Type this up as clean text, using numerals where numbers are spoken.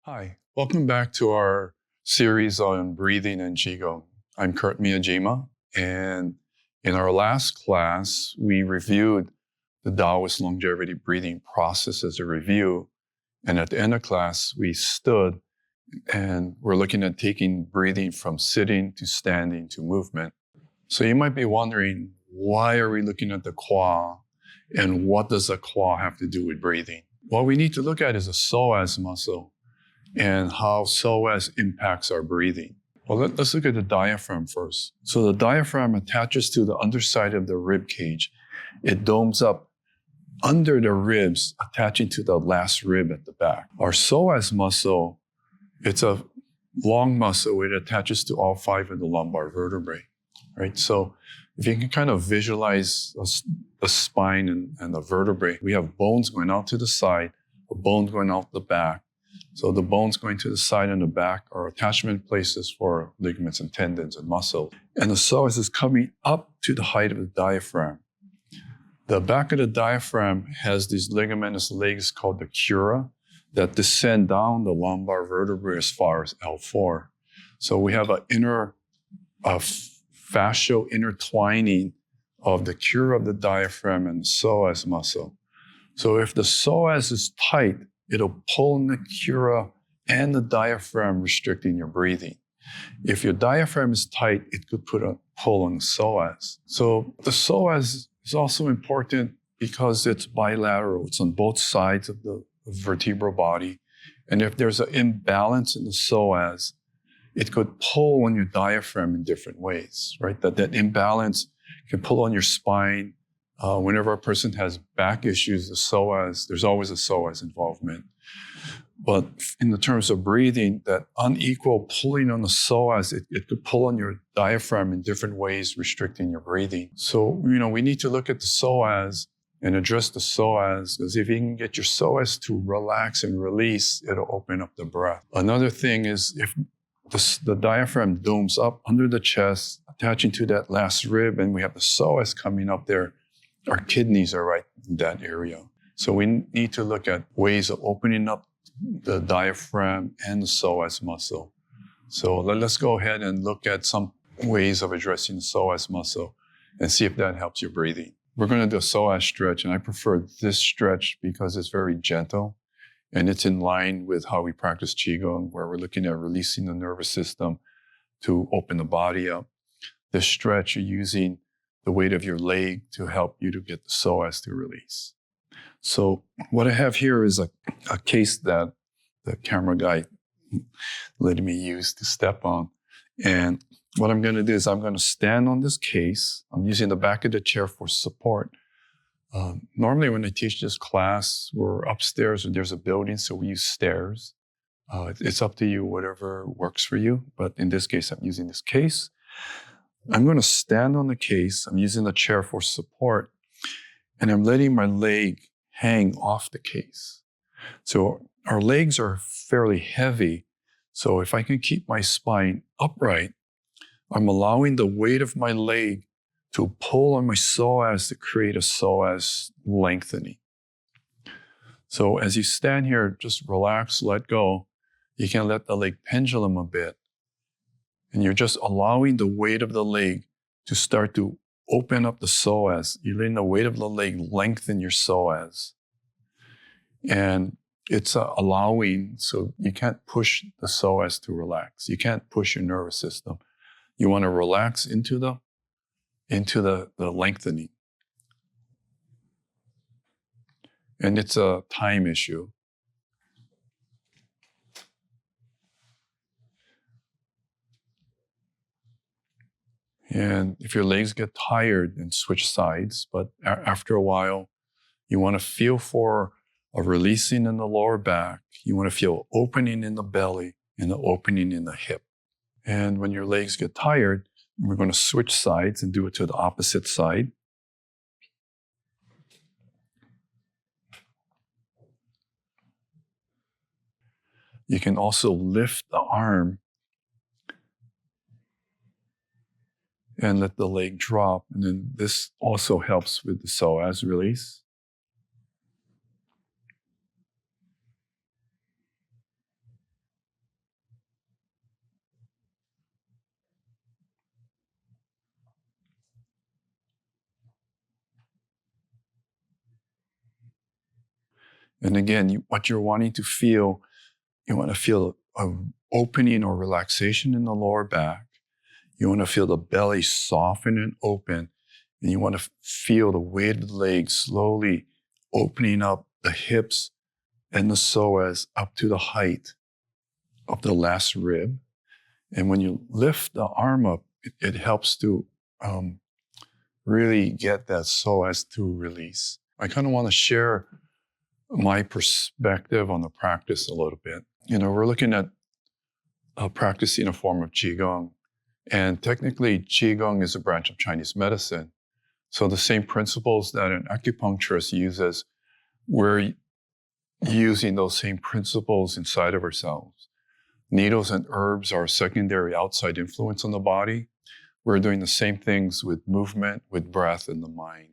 Hi, welcome back to our series on breathing and Qigong. I'm Kurt Miyajima, and in our last class, we reviewed the Taoist longevity breathing process as a review. And at the end of class, we stood and we're looking at taking breathing from sitting to standing to movement. So you might be wondering, why are we looking at the Qua, and what does the Qua have to do with breathing? What we need to look at is the psoas muscle and how psoas impacts our breathing. Well, let's look at the diaphragm first. So the diaphragm attaches to the underside of the rib cage. It domes up under the ribs, attaching to the last rib at the back. Our psoas muscle, it's a long muscle. It attaches to all 5 of the lumbar vertebrae, right? So if you can kind of visualize the spine and the vertebrae, we have bones going out to the side, a bone going out the back. So the bones going to the side and the back are attachment places for ligaments and tendons and muscle. And the psoas is coming up to the height of the diaphragm. The back of the diaphragm has these ligamentous legs called the cura that descend down the lumbar vertebrae as far as L4. So we have an inner fascial intertwining of the cura of the diaphragm and the psoas muscle. So if the psoas is tight, it'll pull in the cura and the diaphragm, restricting your breathing. If your diaphragm is tight, it could put a pull on the psoas. So the psoas is also important because it's bilateral. It's on both sides of the vertebral body. And if there's an imbalance in the psoas, it could pull on your diaphragm in different ways, right? That imbalance can pull on your spine. Whenever a person has back issues, the psoas, there's always a psoas involvement. But in the terms of breathing, that unequal pulling on the psoas, it could pull on your diaphragm in different ways, restricting your breathing. So, we need to look at the psoas and address the psoas, because if you can get your psoas to relax and release, it'll open up the breath. Another thing is if the diaphragm domes up under the chest, attaching to that last rib, and we have the psoas coming up there, our kidneys are right in that area. So we need to look at ways of opening up the diaphragm and the psoas muscle. So let's go ahead and look at some ways of addressing the psoas muscle and see if that helps your breathing. We're going to do a psoas stretch, and I prefer this stretch because it's very gentle and it's in line with how we practice Qigong, where we're looking at releasing the nervous system to open the body up. This stretch, you're using the weight of your leg to help you to get the psoas to release. So what I have here is a case that the camera guy let me use to step on. And what I'm going to do is I'm going to stand on this case. I'm using the back of the chair for support. Normally when I teach this class, we're upstairs and there's a building, so we use stairs. It's up to you, whatever works for you. But in this case, I'm using this case. I'm going to stand on the case. I'm using the chair for support, and I'm letting my leg hang off the case. So our legs are fairly heavy. So if I can keep my spine upright, I'm allowing the weight of my leg to pull on my psoas to create a psoas lengthening. So as you stand here, just relax, let go. You can let the leg pendulum a bit. And you're just allowing the weight of the leg to start to open up the psoas. You're letting the weight of the leg lengthen your psoas. And it's allowing, so you can't push the psoas to relax. You can't push your nervous system. You want to relax into the lengthening. And it's a time issue. And if your legs get tired, then switch sides. But after a while, you want to feel for a releasing in the lower back. You want to feel opening in the belly and the opening in the hip. And when your legs get tired, we're going to switch sides and do it to the opposite side. You can also lift the arm and let the leg drop. And then this also helps with the psoas release. And again, what you're wanting to feel, you want to feel an opening or relaxation in the lower back. You want to feel the belly soften and open. And you want to feel the weight of the legs slowly opening up the hips and the psoas up to the height of the last rib. And when you lift the arm up, it helps to really get that psoas to release. I kind of want to share my perspective on the practice a little bit. We're looking at practicing a form of Qigong. And technically, Qigong is a branch of Chinese medicine. So the same principles that an acupuncturist uses, we're using those same principles inside of ourselves. Needles and herbs are a secondary outside influence on the body. We're doing the same things with movement, with breath, and the mind.